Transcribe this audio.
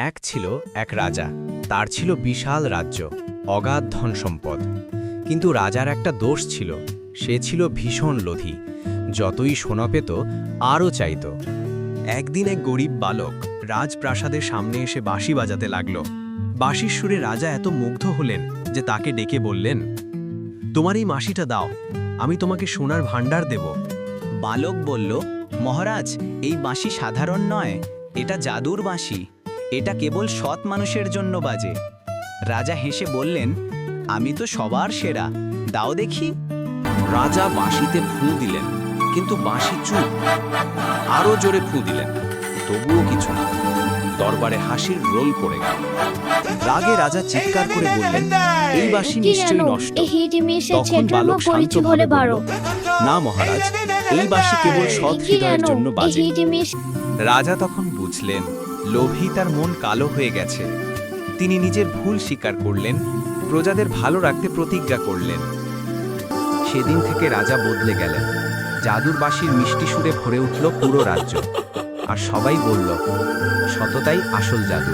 এক ছিল এক রাজা, তার ছিল বিশাল রাজ্য, অগাধ ধন সম্পদ। কিন্তু রাজার একটা দোষ ছিল, সে ছিল ভীষণ লোভী, যতই সোনা পেত আরও চাইত। একদিন এক গরিব বালক রাজপ্রাসাদের সামনে এসে বাঁশি বাজাতে লাগল। বাঁশির সুরে রাজা এত মুগ্ধ হলেন যে তাকে ডেকে বললেন, তোমার এই বাঁশিটা দাও, আমি তোমাকে সোনার ভাণ্ডার দেব। বালক বলল, মহারাজ, এই বাঁশি সাধারণ নয়, এটা জাদুর বাঁশি। এটা কেবল সৎ মানুষের জন্য বাজে। রাজা হেসে বললেন, আমি তো সবার সেরা, দাও দেখি। রাজা বাঁশিতে ফুঁ দিলেন, কিন্তু বাঁশি চুপ। আরও জোরে ফুঁ দিলেন, তবুও কিছু না। দরবারে হাসির রোল পড়ে গেল। রাগে রাজা চিৎকার করে বললেন, এই বাঁশি নিশ্চয়ই নষ্ট। তখন বালক শান্তভাবে বলল, না মহারাজ, এই বাঁশি কেবল সৎ হৃদয়ের জন্য বাজে। রাজা তখন বুঝলেন, লোভী তার মন কালো হয়ে গেছে। তিনি নিজের ভুল স্বীকার করলেন, প্রজাদের ভালো রাখতে প্রতিজ্ঞা করলেন। সেদিন থেকে রাজা বদলে গেলেন। জাদুর বাঁশির মিষ্টি সুরে ভরে উঠল পুরো রাজ্য, আর সবাই বলল, সততাই আসল জাদু।